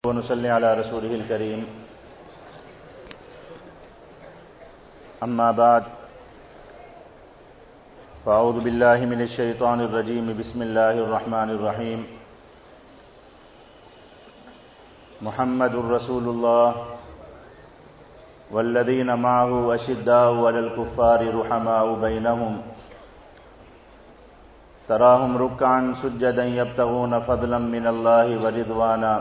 ونصلي على رسوله الكريم. أما بعد، فأعوذ بالله من الشيطان الرجيم. بسم الله الرحمن الرحيم. محمد رسول الله والذين معه أشداء على الكفار رحماء بينهم تراهم ركعا سجدا يبتغون فضلا من الله ورضوانا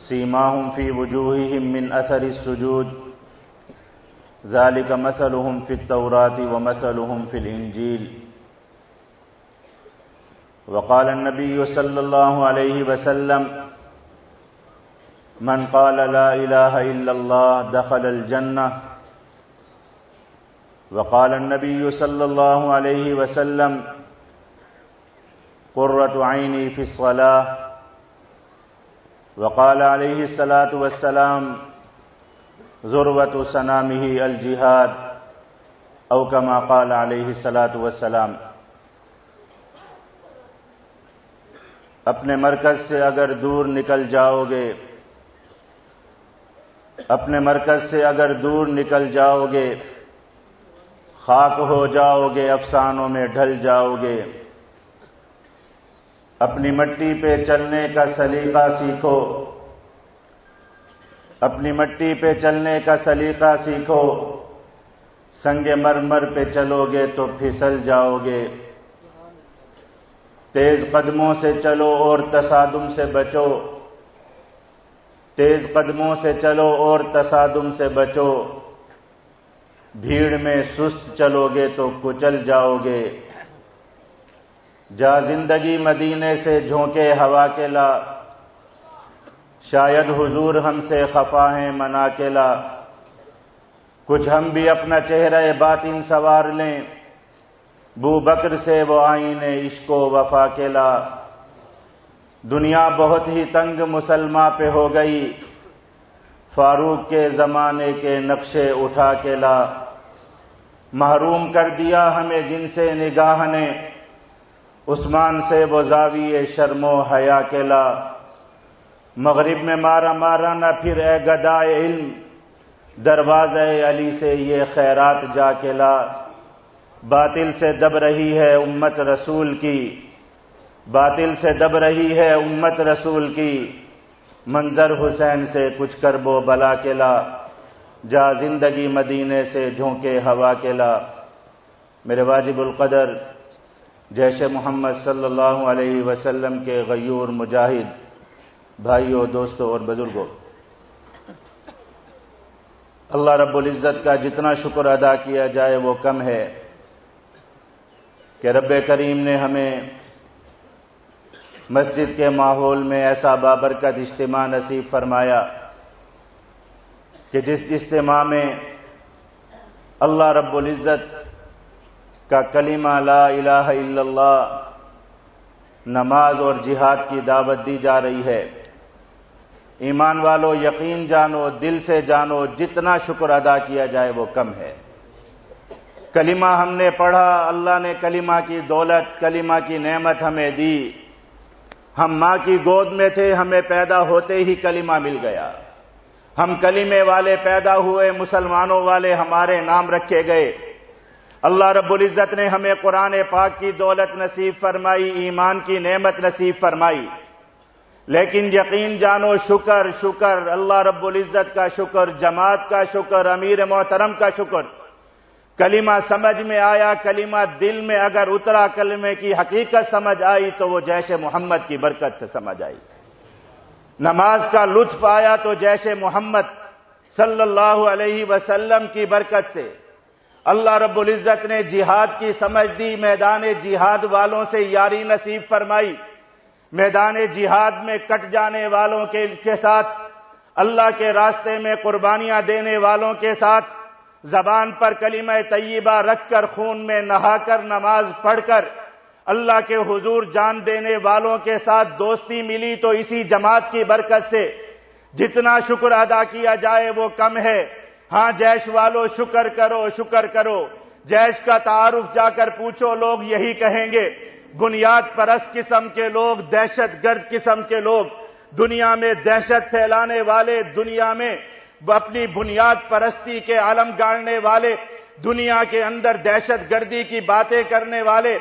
سيماهم في وجوههم من أثر السجود ذلك مثلهم في التوراة ومثلهم في الإنجيل. وقال النبي صلى الله عليه وسلم: من قال لا إله إلا الله دخل الجنة. وقال النبي صلى الله عليه وسلم: قرة عيني في الصلاة. وقال عليه الصلاة والسلام: ذروة سنامه الجهاد، أو كما قال عليه الصلاة والسلام. اپنے مرکز سے اگر دور نکل جاؤ گے، اپنے مرکز سے اگر دور نکل جاؤ گے، خاک ہو جاؤ گے، افسانوں میں ڈھل جاؤ گے. اپنی مٹی پہ چلنے کا سلیقہ سیکھو، اپنی مٹی پہ چلنے کا سلیقہ سیکھو. سنگ مرمر پہ چلو گے تو پھسل جاؤ گے. تیز قدموں سے چلو اور تصادم سے بچو، تیز قدموں سے چلو اور تصادم سے بچو. بھیڑ میں سست چلو گے تو کچل جاؤ گے. جا زندگی مدینے سے جھونکے ہوا کے لا، شاید حضور ہم سے خفا ہیں منا کے لا. کچھ ہم بھی اپنا چہرہ باطن سنوار لیں، بو بکر سے وہ آئین عشق و وفا کے لا. دنیا بہت ہی تنگ مسلماں پہ ہو گئی، فاروق کے زمانے کے نقشے اٹھا کے لا. محروم کر دیا ہمیں جن سے نگاہ نے، عثمان سے وہ زاویے شرم و حیا کے لا. مغرب میں مارا مارا نہ پھر اے گدائے علم، دروازہ علی سے یہ خیرات جا کے لا. باطل سے دب رہی ہے امت رسول کی، باطل سے دب رہی ہے امت رسول کی. منظر حسین سے کچھ کرب و بلا کے لا. جا زندگی مدینے سے جھونکے ہوا کے لا. میرے واجب القدر جیش محمد صلی اللہ علیہ وسلم کے غیور مجاہد بھائیوں، دوستوں اور بزرگوں، اللہ رب العزت کا جتنا شکر ادا کیا جائے وہ کم ہے کہ رب کریم نے ہمیں مسجد کے ماحول میں ایسا بابرکت اجتماع نصیب فرمایا کہ جس اجتماع میں اللہ رب العزت کا کلمہ لا الہ الا اللہ، نماز اور جہاد کی دعوت دی جا رہی ہے. ایمان والو یقین جانو، دل سے جانو، جتنا شکر ادا کیا جائے وہ کم ہے. کلمہ ہم نے پڑھا، اللہ نے کلمہ کی دولت، کلمہ کی نعمت ہمیں دی. ہم ماں کی گود میں تھے، ہمیں پیدا ہوتے ہی کلمہ مل گیا. ہم کلمے والے پیدا ہوئے، مسلمانوں والے ہمارے نام رکھے گئے. اللہ رب العزت نے ہمیں قرآن پاک کی دولت نصیب فرمائی، ایمان کی نعمت نصیب فرمائی. لیکن یقین جانو، شکر شکر، اللہ رب العزت کا شکر، جماعت کا شکر، امیر محترم کا شکر. کلمہ سمجھ میں آیا، کلمہ دل میں اگر اترا، کلمے کی حقیقت سمجھ آئی تو وہ جیش محمد کی برکت سے سمجھ آئی. نماز کا لطف آیا تو جیش محمد صلی اللہ علیہ وسلم کی برکت سے. اللہ رب العزت نے جہاد کی سمجھ دی، میدان جہاد والوں سے یاری نصیب فرمائی. میدان جہاد میں کٹ جانے والوں کے ساتھ، اللہ کے راستے میں قربانیاں دینے والوں کے ساتھ، زبان پر کلمہ طیبہ رکھ کر، خون میں نہا کر، نماز پڑھ کر اللہ کے حضور جان دینے والوں کے ساتھ دوستی ملی. تو اسی جماعت کی برکت سے جتنا شکر ادا کیا جائے وہ کم ہے. ہاں جیش والو شکر کرو، شکر کرو. جیش کا تعارف جا کر پوچھو، لوگ یہی کہیں گے. بنیاد پرست قسم کے لوگ، دہشت گرد قسم کے لوگ، دنیا میں دہشت پھیلانے والے، دنیا میں اپنی بنیاد پرستی کے عالم گاڑنے والے، دنیا کے اندر دہشت گردی کی باتیں کرنے والے،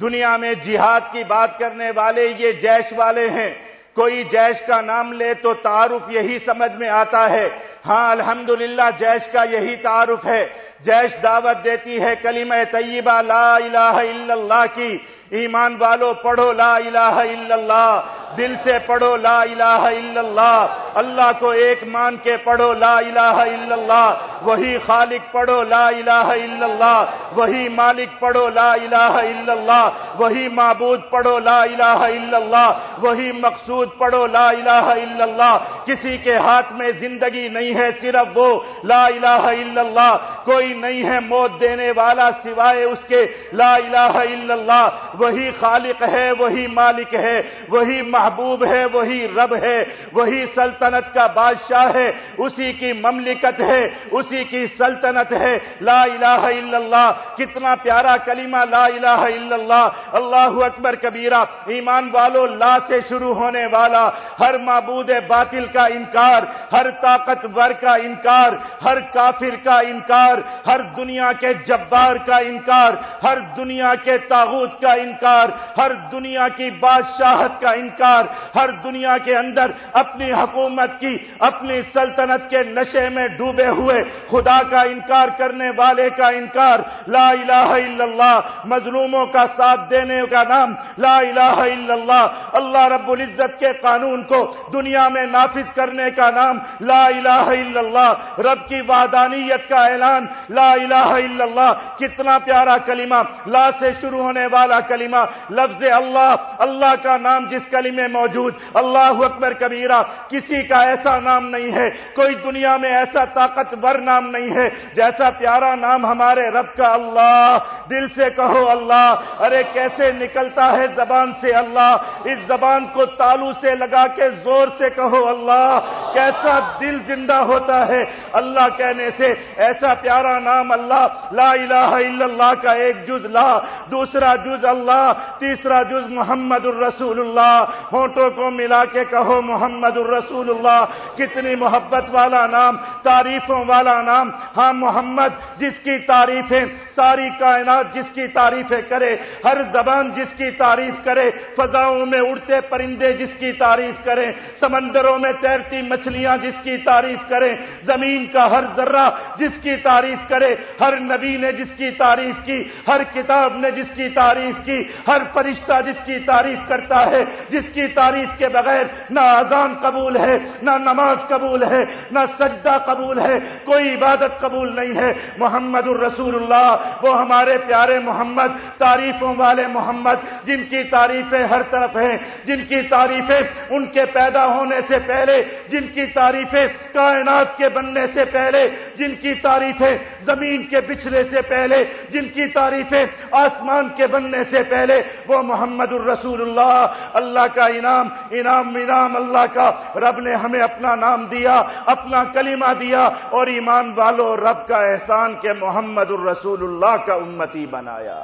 دنیا میں جہاد کی بات کرنے والے یہ جیش والے ہیں۔ کوئی جیش کا نام لے تو تعارف یہی سمجھ میں آتا ہے، ہاں الحمدللہ جیش کا یہی تعارف ہے۔ جیش دعوت دیتی ہے کلمہ طیبہ لا الہ الا اللہ کی، ایمان والو پڑھو لا الہ الا اللہ، دل سے پڑھو لا الہ الا اللہ، اللہ کو ایک مان کے پڑھو لا الہ الا اللہ، وہی خالق پڑھو لا الہ الا اللہ، وہی مالک پڑھو لا الہ الا اللہ، وہی معبود پڑھو لا الہ الا اللہ، وہی مقصود پڑھو لا الہ الا اللہ۔ کسی کے ہاتھ میں زندگی نہیں ہے، صرف وہ لا الہ الا اللہ، کوئی نہیں ہے موت دینے والا سوائے اس کے لا الہ الا اللہ، وہی خالق ہے، وہی مالک ہے، وہی محبوب ہے، وہی رب ہے، وہی سلطنت کا بادشاہ ہے، اسی کی مملکت ہے، اسی کی سلطنت ہے لا الہ الا اللہ۔ کتنا پیارا کلمہ لا الہ الا اللہ، اللہ اکبر کبیرہ۔ ایمان والو لا سے شروع ہونے والا ہر معبود باطل کا انکار، ہر طاقتور کا انکار، ہر کافر کا انکار، ہر دنیا کے جبار کا انکار، ہر دنیا کے طاغوت کا انکار، ہر دنیا کی بادشاہت کا انکار، ہر دنیا کے اندر اپنی حکومت کی، اپنی سلطنت کے نشے میں ڈوبے ہوئے خدا کا انکار کرنے والے کا انکار، لا الہ الا اللہ۔ مظلوموں کا ساتھ دینے کا نام لا الہ الا اللہ۔ اللہ رب العزت کے قانون کو دنیا میں نافذ کرنے کا نام لا الہ الا اللہ۔ رب کی وحدانیت کا اعلان لا الہ الا اللہ۔ کتنا پیارا کلمہ، لا سے شروع ہونے والا کلمہ، لفظ اللہ، اللہ کا نام جس کلمے موجود، اللہ اکبر کبیرہ۔ کسی کا ایسا نام نہیں ہے، کوئی دنیا میں ایسا طاقتور نام نہیں ہے جیسا پیارا نام ہمارے رب کا اللہ۔ دل سے کہو اللہ، ارے کیسے نکلتا ہے زبان سے اللہ، اس زبان کو تالو سے لگا کے زور سے کہو اللہ، کیسا دل زندہ ہوتا ہے اللہ کہنے سے۔ ایسا پیارا نام اللہ، لا الہ الا اللہ کا ایک جز لا، دوسرا جز اللہ، تیسرا جز محمد الرسول اللہ۔ ہونٹوں کو ملا کے کہو محمد الرسول اللہ۔ کتنی محبت والا نام، تعریفوں والا نام۔ ہاں محمد جس کی تعریفیں ساری کائنات جس کی تعریفیں کرے، ہر زبان جس کی تعریف کرے، فضاؤں میں اڑتے پرندے جس کی تعریف کریں، سمندروں میں تیرتی مچھلیاں جس کی تعریف کریں، زمین کا ہر ذرہ جس کی تعریف کرے، ہر نبی نے جس کی تعریف کی، ہر کتاب نے جس کی تعریف کی، ہر فرشتہ جس کی تعریف کرتا ہے، جس کی تعریف کے بغیر نہ اذان قبول ہے، نہ نماز قبول ہے، نہ سجدہ قبول ہے، کوئی عبادت قبول نہیں ہے۔ محمد الرسول اللہ، وہ ہمارے پیارے محمد، تعریفوں والے محمد، جن کی تعریفیں ہر طرف ہیں، جن کی تعریفیں ان کے پیدا ہونے سے پہلے، جن کی تعریفیں کائنات کے بننے سے پہلے، جن کی تعریفیں زمین کے بچھنے سے پہلے، جن کی تعریفیں آسمان کے بننے سے پہلے، وہ محمد الرسول اللہ۔ اللہ کا انعام اللہ کا، رب نے ہمیں اپنا نام دیا، اپنا کلمہ دیا، اور ایمان والو رب کا احسان کہ محمد الرسول اللہ کا امتی بنایا۔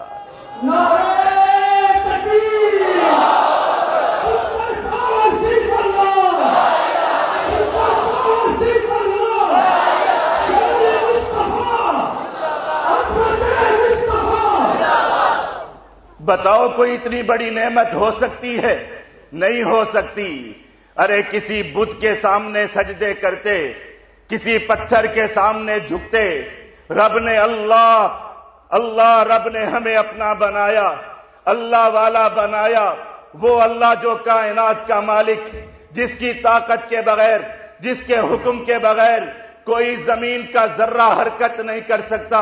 بتاؤ کوئی اتنی بڑی نعمت ہو سکتی ہے؟ نہیں ہو سکتی۔ ارے کسی بت کے سامنے سجدے کرتے، کسی پتھر کے سامنے جھکتے، رب نے رب نے ہمیں اپنا بنایا، اللہ والا بنایا۔ وہ اللہ جو کائنات کا مالک، جس کی طاقت کے بغیر، جس کے حکم کے بغیر کوئی زمین کا ذرہ حرکت نہیں کر سکتا،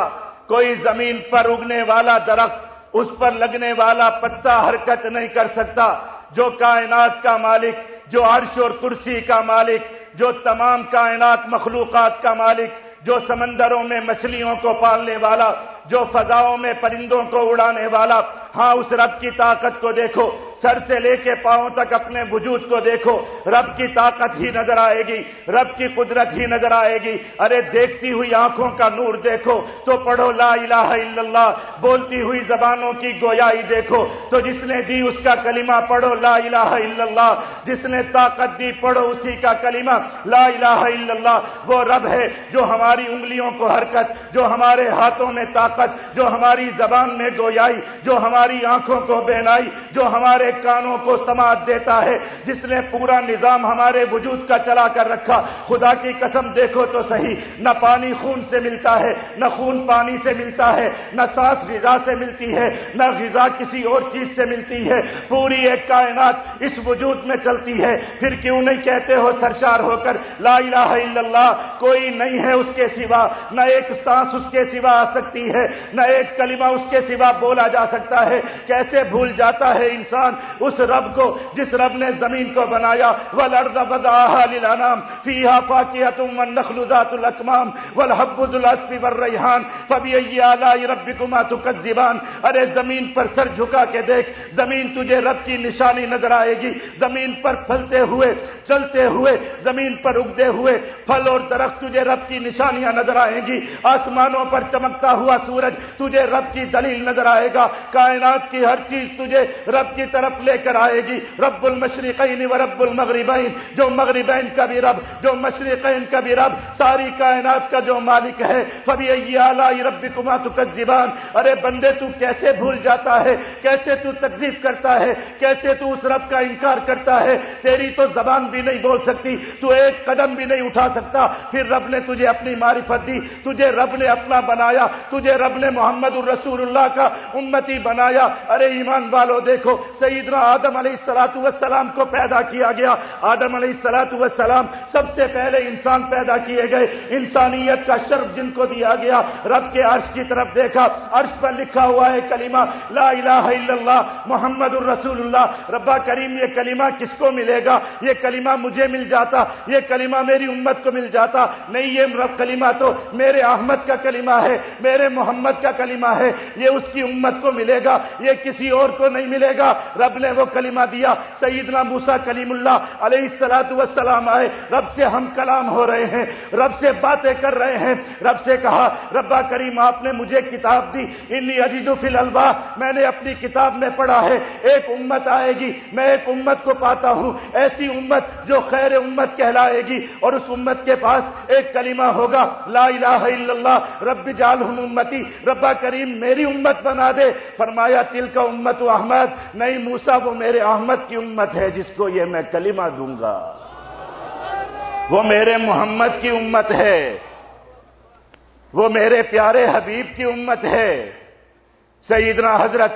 کوئی زمین پر اگنے والا درخت، اس پر لگنے والا پتا حرکت نہیں کر سکتا، جو کائنات کا مالک، جو عرش اور کرسی کا مالک، جو تمام کائنات مخلوقات کا مالک، جو سمندروں میں مچھلیوں کو پالنے والا، جو فضاؤں میں پرندوں کو اڑانے والا۔ ہاں اس رب کی طاقت کو دیکھو، سر سے لے کے پاؤں تک اپنے وجود کو دیکھو، رب کی طاقت ہی نظر آئے گی، رب کی قدرت ہی نظر آئے گی۔ ارے دیکھتی ہوئی آنکھوں کا نور دیکھو تو پڑھو لا الہ الا اللہ، بولتی ہوئی زبانوں کی گویائی دیکھو تو جس نے دی اس کا کلمہ پڑھو لا الہ الا اللہ، جس نے طاقت دی پڑھو اسی کا کلمہ لا الہ الا اللہ۔ وہ رب ہے جو ہماری انگلیوں کو حرکت، جو ہمارے ہاتھوں میں طاقت، جو ہماری زبان میں گویائی، جو ہماری آنکھوں کو بینائی، جو ہمارے کانوں کو سماعت دیتا ہے، جس نے پورا نظام ہمارے وجود کا چلا کر رکھا۔ خدا کی قسم دیکھو تو صحیح، نہ پانی خون سے ملتا ہے، نہ خون پانی سے ملتا ہے، نہ سانس غذا سے ملتی ہے، نہ غذا کسی اور چیز سے ملتی ہے، پوری ایک کائنات اس وجود میں چلتی ہے۔ پھر کیوں نہیں کہتے ہو سرشار ہو کر لا الہ الا اللہ؟ کوئی نہیں ہے اس کے سوا، نہ ایک سانس اس کے سوا آ سکتی ہے، نہ ایک کلمہ اس کے سوا بولا جا سکتا ہے۔ کیسے بھول جاتا ہے انسان اس رب کو جس رب نے زمین کو بنایا، والارض وضعها للانام فيها فاكهة والنخل ذات الاكمام والحب ذو العصف والريحان فبأي آلاء ربكما تكذبان۔ ارے زمین پر سر جھکا کے دیکھ، زمین تجھے رب کی نشانی نظر آئے گی، زمین پر پھلتے ہوئے، چلتے ہوئے، زمین پر اگتے ہوئے پھل اور درخت تجھے رب کی نشانیاں نظر آئیں گی، آسمانوں پر چمکتا ہوا سورج تجھے رب کی دلیل نظر آئے گا، کائنات کی ہر چیز تجھے رب کی طرف لے کر آئے گی۔ رب المشرقین و رب المغربین، جو مغربین کا بھی رب، جو مشرقین کا بھی رب، ساری کائنات کا جو مالک ہے۔ فبأي آلاء ربكما تكذبان۔ ارے بندے تو کیسے بھول جاتا ہے، کیسے تو تکذیب کرتا ہے، کیسے تو اس رب کا انکار کرتا ہے؟ تیری تو زبان بھی نہیں بول سکتی، تو ایک قدم بھی نہیں اٹھا سکتا۔ پھر رب نے تجھے اپنی معرفت دی، تجھے رب نے اپنا بنایا، تجھے رب نے محمد الرسول اللہ کا امتی بنایا۔ ارے ایمان والو دیکھو، سیدنا آدم علیہ السلام کو پیدا کیا گیا۔ آدم علیہ السلام سب سے پہلے انسان پیدا کیے گئے، انسانیت کا شرف جن کو دیا گیا۔ رب کے عرش کی طرف دیکھا، عرش پر لکھا ہوا ہے کلمہ لا الہ الا اللہ محمد الرسول اللہ۔ ربا کریم یہ کلمہ کس کو ملے گا؟ یہ کلمہ مجھے مل جاتا، یہ کلمہ میری امت کو مل جاتا، نہیں یہ رب کلمہ تو میرے احمد کا کلمہ ہے، میرے محمد کا کلمہ ہے، یہ اس کی امت کو ملے گا، یہ کسی اور کو نہیں ملے گا۔ رب نے وہ کلمہ دیا، سیدنا موسیٰ کلیم اللہ علیہ السلام آئے، رب سے ہم کلام ہو رہے ہیں، رب سے باتیں کر رہے ہیں۔ رب سے کہا ربا کریم آپ نے مجھے کتاب دی، انی اجد فی الالواح، میں نے اپنی کتاب میں پڑھا ہے ایک امت آئے گی، میں ایک امت کو پاتا ہوں، ایسی امت جو خیر امت کہلائے گی، اور اس امت کے پاس ایک کلمہ ہوگا لا الہ الا اللہ رب اجعلہم امتی، ربا کریم میری امت بنا دے۔ فرمایا تلک امت احمد، نہیں موسیٰ وہ میرے احمد کی امت ہے جس کو یہ میں کلمہ دوں گا، وہ میرے محمد کی امت ہے، وہ میرے پیارے حبیب کی امت ہے۔ سیدنا حضرت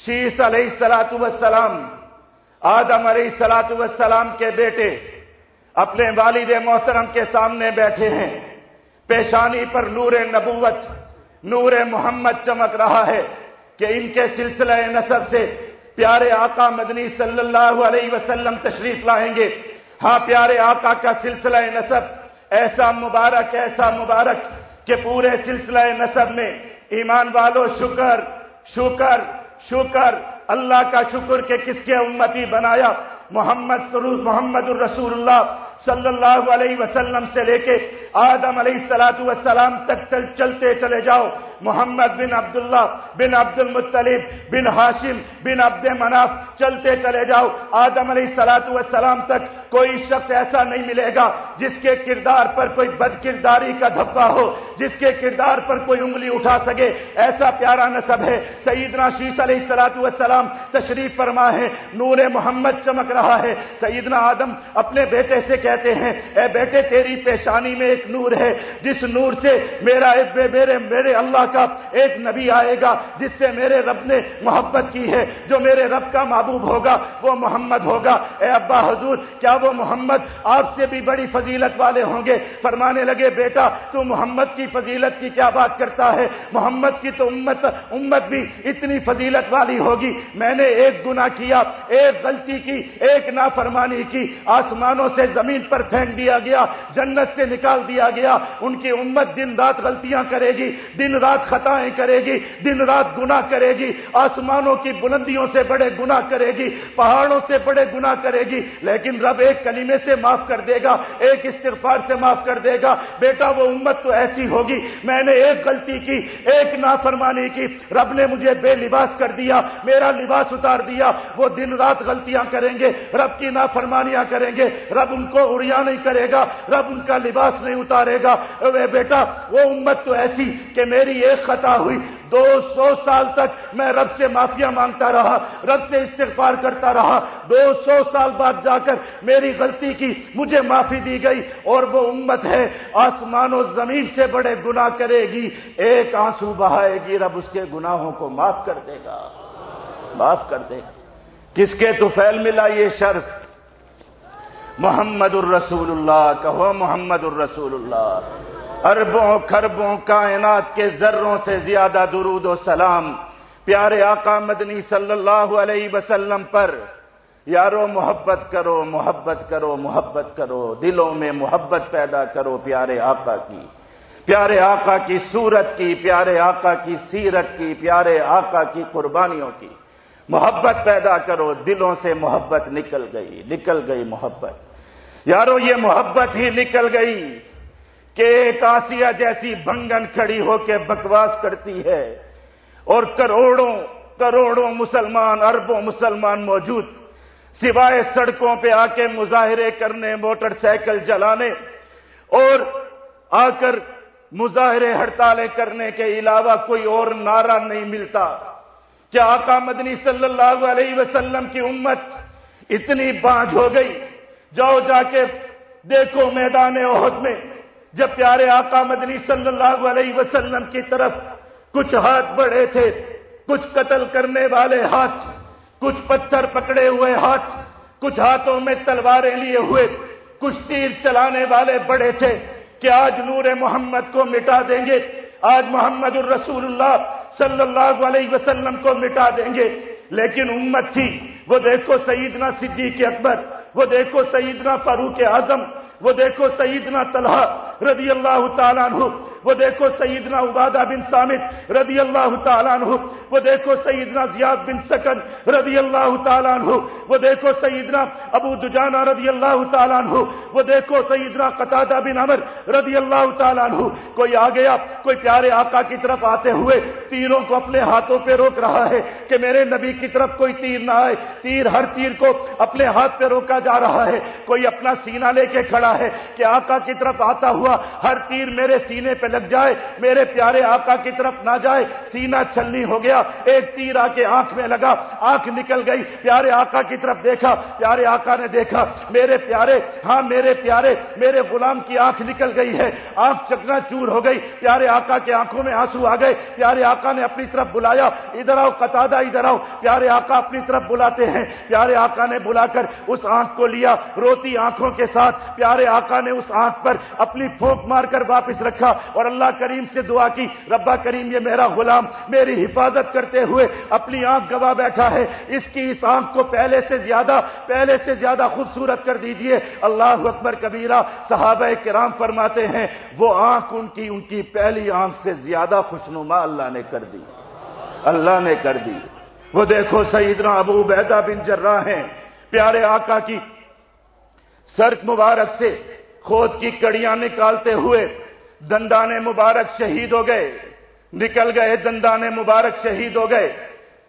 شیس علیہ السلام، آدم علیہ السلام کے بیٹے اپنے والد محترم کے سامنے بیٹھے ہیں، پیشانی پر نور نبوت، نور محمد چمک رہا ہے کہ ان کے سلسلہ نسب سے پیارے آقا مدنی صلی اللہ علیہ وسلم تشریف لائیں گے۔ ہاں پیارے آقا کا سلسلہ نسب ایسا مبارک کہ پورے سلسلہ نسب میں ایمان والو شکر شکر شکر، اللہ کا شکر کہ کس کے امتی بنایا، محمد الرسول اللہ صلی اللہ علیہ وسلم سے لے کے آدم علیہ السلام تک چلتے چلے جاؤ، محمد بن عبداللہ بن عبد المطلب بن ہاشم بن عبد مناف چلتے چلے جاؤ، آدم علیہ السلام تک کوئی شخص ایسا نہیں ملے گا جس کے کردار پر کوئی بد کرداری کا دھبا ہو، جس کے کردار پر کوئی انگلی اٹھا سکے، ایسا پیارا نسب ہے۔ سیدنا شیس علیہ السلام تشریف فرما ہے، نور محمد چمک رہا ہے۔ سیدنا آدم اپنے بیٹے سے کہتے ہیں اے بیٹے تیری پیشانی میں ایک نور ہے، جس نور سے میرے اللہ کا ایک نبی آئے گا جس سے میرے رب نے محبت کی ہے، جو میرے رب کا محبوب ہوگا وہ محمد ہوگا۔ اے ابا حضور کیا وہ محمد آپ سے بھی بڑی فضیلت والے ہوں گے؟ فرمانے لگے بیٹا تو محمد کی فضیلت کی کیا بات کرتا ہے، محمد کی تو امت بھی اتنی فضیلت والی ہوگی۔ میں نے ایک گناہ کیا، ایک غلطی کی، ایک نافرمانی کی، آسمانوں سے زمین پر پھینک دیا گیا، جنت سے نکال دیا گیا ان کی امت دن رات غلطیاں کرے گی، دن رات خطائیں کرے گی، دن رات گناہ کرے گی، آسمانوں کی بلندیوں سے بڑے گناہ کرے گی، پہاڑوں سے بڑے گناہ کرے گی، لیکن رب ایک کلمے سے معاف کر دے گا، ایک استغفار سے معاف کر دے گا۔ بیٹا وہ امت تو ایسی ہوگی، میں نے ایک غلطی کی، ایک نافرمانی کی، رب نے مجھے بے لباس کر دیا، میرا لباس اتار دیا، وہ دن رات غلطیاں کریں گے، رب کی نافرمانیاں کریں گے، رب ان کو عریاں نہیں کرے گا، رب ان کا لباس نہیں اتارے گا۔ اے بیٹا وہ امت تو ایسی کہ میری ایک خطا ہوئی 200 سال تک میں رب سے معافیاں مانگتا رہا، رب سے استغفار کرتا رہا، 200 سال بعد جا کر میری غلطی کی مجھے معافی دی گئی، اور وہ امت ہے آسمان و زمین سے بڑے گناہ کرے گی، ایک آنسو بہائے گی، رب اس کے گناہوں کو معاف کر دے گا، معاف کر دے گا۔ کس کے طفیل ملا یہ شرف؟ محمد الرسول اللہ، کہو محمد الرسول اللہ۔ اربوں کھربوں کائنات کے ذروں سے زیادہ درود و سلام پیارے آقا مدنی صلی اللہ علیہ وسلم پر۔ یارو محبت کرو، محبت کرو، محبت کرو، دلوں میں محبت پیدا کرو پیارے آقا کی، پیارے آقا کی صورت کی، پیارے آقا کی سیرت کی، پیارے آقا کی قربانیوں کی محبت پیدا کرو۔ دلوں سے محبت نکل گئی محبت۔ یارو یہ محبت ہی نکل گئی کہ ایک آسیہ جیسی بھنگن کھڑی ہو کے بکواس کرتی ہے، اور کروڑوں مسلمان، اربوں مسلمان موجود، سوائے سڑکوں پہ آ کے مظاہرے کرنے، موٹر سائیکل جلانے اور آ کر مظاہرے ہڑتالیں کرنے کے علاوہ کوئی اور نعرہ نہیں ملتا۔ کیا آقا مدنی صلی اللہ علیہ وسلم کی امت اتنی بانجھ ہو گئی؟ جاؤ جا کے دیکھو میدان احد میں، جب پیارے آقا مدنی صلی اللہ علیہ وسلم کی طرف کچھ ہاتھ بڑھے تھے، کچھ قتل کرنے والے ہاتھ، کچھ پتھر پکڑے ہوئے ہاتھ، کچھ ہاتھوں میں تلواریں لیے ہوئے، کچھ تیر چلانے والے بڑے تھے کہ آج نور محمد کو مٹا دیں گے، آج محمد الرسول اللہ صلی اللہ علیہ وسلم کو مٹا دیں گے، لیکن امت تھی۔ وہ دیکھو سیدنا صدیق اکبر، وہ دیکھو سیدنا فاروق اعظم، وہ دیکھو سیدنا طلحہ رضی اللہ تعالیٰ عنہ، وہ دیکھو سیدنا عبادہ بن صامت رضی اللہ تعالیٰ عنہ، وہ دیکھو سیدنا زیاد بن سکن رضی اللہ تعالیٰ عنہ، وہ دیکھو سیدنا ابو دجانہ رضی اللہ تعالیٰ عنہ، وہ دیکھو سیدنا قتادہ بن عمر رضی اللہ تعالیٰ عنہ۔ کوئی آ گیا، کوئی پیارے آقا کی طرف آتے ہوئے تیروں کو اپنے ہاتھوں پہ روک رہا ہے کہ میرے نبی کی طرف کوئی تیر نہ آئے، ہر تیر کو اپنے ہاتھ پہ روکا جا رہا ہے۔ کوئی اپنا سینہ لے کے کھڑا ہے کہ آقا کی طرف آتا ہوا ہر تیر میرے سینے پہ لگ جائے، میرے پیارے آقا کی طرف نہ جائے، سینہ چھلنی ہو گیا۔ ایک تیر آ کے آنکھ میں لگا، آنکھ نکل گئی، پیارے آقا کی طرف دیکھا، پیارے آقا نے دیکھا میرے پیارے، ہاں میرے پیارے، میرے غلام کی آنکھ نکل گئی ہے، آنکھ چکنا چور ہو گئی۔ پیارے آقا کے آنکھوں میں آنسو آ گئے، پیارے آقا نے اپنی طرف بلایا، ادھر آؤ قتادہ ادھر آؤ۔ پیارے آقا اپنی طرف بلاتے ہیں، پیارے آقا نے بلا کر اس آنکھ کو لیا، روتی آنکھوں کے ساتھ پیارے آقا نے اس آنکھ پر اپنی پھونک مار کر واپس رکھا اور اللہ کریم سے دعا کی، ربا کریم یہ میرا غلام میری حفاظت کرتے ہوئے اپنی آنکھ گوا بیٹھا ہے، اس کی اس آنکھ کو پہلے سے زیادہ خوبصورت کر دیجئے۔ اللہ اکبر کبیرہ۔ صحابہ کرام فرماتے ہیں وہ آنکھ ان کی پہلی آنکھ سے زیادہ خوشنما اللہ نے کر دی، اللہ نے کر دی۔ وہ دیکھو سیدنا ابو عبیدہ بن جراح ہیں، پیارے آقا کی سرک مبارک سے خود کی کڑیاں نکالتے ہوئے دندان مبارک شہید ہو گئے، نکل گئے، دندان مبارک شہید ہو گئے،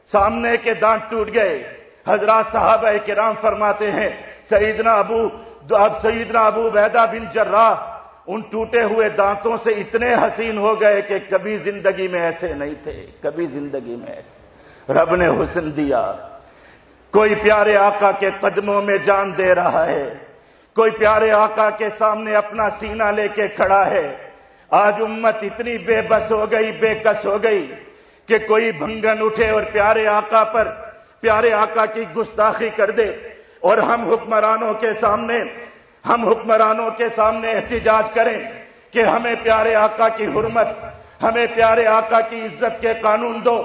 سامنے کے دانت ٹوٹ گئے۔ حضرات صحابہ کرام فرماتے ہیں سیدنا ابو عبیدہ بن جراح ان ٹوٹے ہوئے دانتوں سے اتنے حسین ہو گئے کہ کبھی زندگی میں ایسے نہیں تھے، کبھی زندگی میں ایسے۔ رب نے حسن دیا۔ کوئی پیارے آقا کے قدموں میں جان دے رہا ہے، کوئی پیارے آقا کے سامنے اپنا سینہ لے کے کھڑا ہے۔ آج امت اتنی بے بس ہو گئی، بے کس ہو گئی کہ کوئی بھنگن اٹھے اور پیارے آقا پر، پیارے آقا کی گستاخی کر دے، اور ہم حکمرانوں کے سامنے احتجاج کریں کہ ہمیں پیارے آقا کی حرمت، ہمیں پیارے آقا کی عزت کے قانون دو۔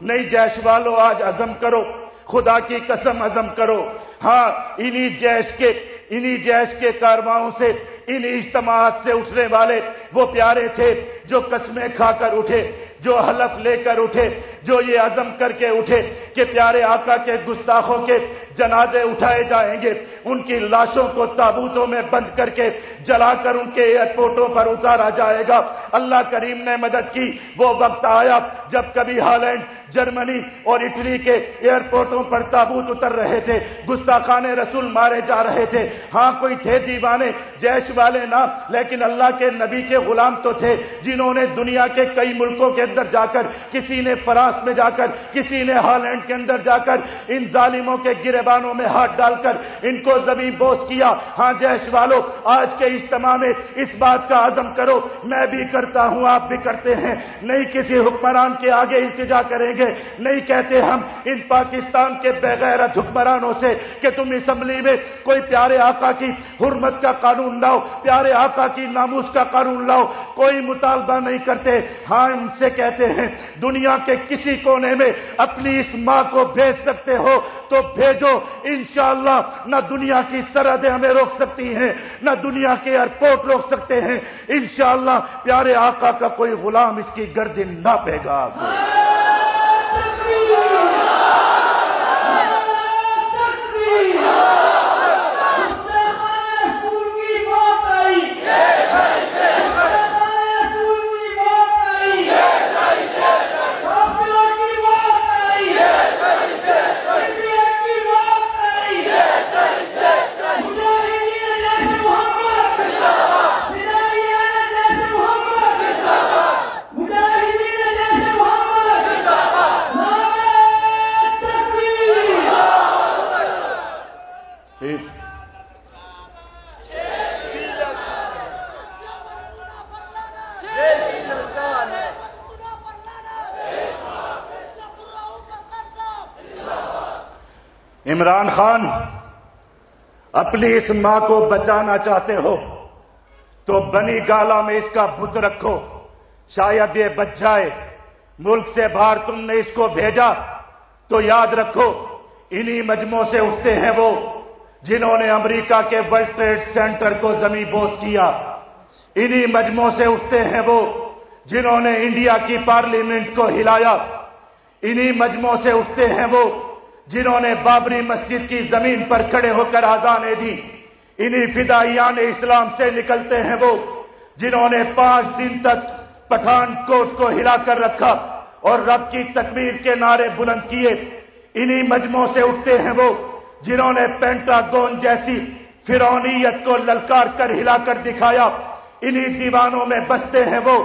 نئی جیش والوں آج عزم کرو، خدا کی قسم عزم کرو، ہاں انہی جیش کے انہی جیش کے کارواؤں سے، انہی اجتماعات سے اٹھنے والے وہ پیارے تھے جو قسمیں کھا کر اٹھے، جو حلف لے کر اٹھے، جو یہ عزم کر کے اٹھے کہ پیارے آقا کے گستاخوں کے جنازے اٹھائے جائیں گے، ان کی لاشوں کو تابوتوں میں بند کر کے جلا کر ان کے ایئرپورٹوں پر اتارا جائے گا۔ اللہ کریم نے مدد کی۔ وہ وقت آیا جب کبھی ہالینڈ، جرمنی اور اٹلی کے ایئرپورٹوں پر تابوت اتر رہے تھے، گستاخان رسول مارے جا رہے تھے۔ ہاں کوئی تھے دیوانے، جیش والے نہ، لیکن اللہ کے نبی کے غلام تو تھے جنہوں نے دنیا کے کئی ملکوں کے اندر جا کر، کسی نے فرانس میں جا کر، کسی نے ہالینڈ کے اندر جا کر ان ظالموں کے گریبانوں میں ہاتھ ڈال کر ان کو زمین بوس کیا۔ ہاں جیش والوں، آج کے اجتماع میں اس بات کا عزم کرو، میں بھی کرتا ہوں، آپ بھی کرتے ہیں، نہیں کسی حکمران کے آگے التجا کریں گے، نہیں کہتے ہم ان پاکستان کے بغیرت حکمرانوں سے کہ تم اسمبلی میں کوئی پیارے آقا کی حرمت کا قانون لاؤ، پیارے آقا کی ناموس کا قانون لاؤ، کوئی مطالبہ نہیں کرتے۔ ہاں ان سے کہتے ہیں دنیا کے کسی کونے میں اپنی اس ماں کو بھیج سکتے ہو تو بھیجو، انشاءاللہ نہ دنیا کی سرحدیں ہمیں روک سکتی ہیں، نہ دنیا کے ایئرپورٹ روک سکتے ہیں، انشاءاللہ پیارے آقا کا کوئی غلام اس کی گردن نہ پے گا۔ عمران خان، اپنی اس ماں کو بچانا چاہتے ہو تو بنی گالا میں اس کا بت رکھو، شاید یہ بچ جائے۔ ملک سے باہر تم نے اس کو بھیجا تو یاد رکھو انہی مجموعوں سے اٹھتے ہیں وہ جنہوں نے امریکہ کے ورلڈ ٹریڈ سینٹر کو زمین بوس کیا، انہی مجموعوں سے اٹھتے ہیں وہ جنہوں نے انڈیا کی پارلیمنٹ کو ہلایا، انہی مجموعوں سے اٹھتے ہیں وہ جنہوں نے بابری مسجد کی زمین پر کھڑے ہو کر آذانیں دی، انہی فدائیان اسلام سے نکلتے ہیں وہ جنہوں نے 5 دن تک پٹھان کوٹ کو ہلا کر رکھا اور رب کی تکبیر کے نعرے بلند کیے، انہی مجموعوں سے اٹھتے ہیں وہ جنہوں نے پینٹاگون جیسی فرعونیت کو للکار کر ہلا کر دکھایا، انہی دیوانوں میں بستے ہیں وہ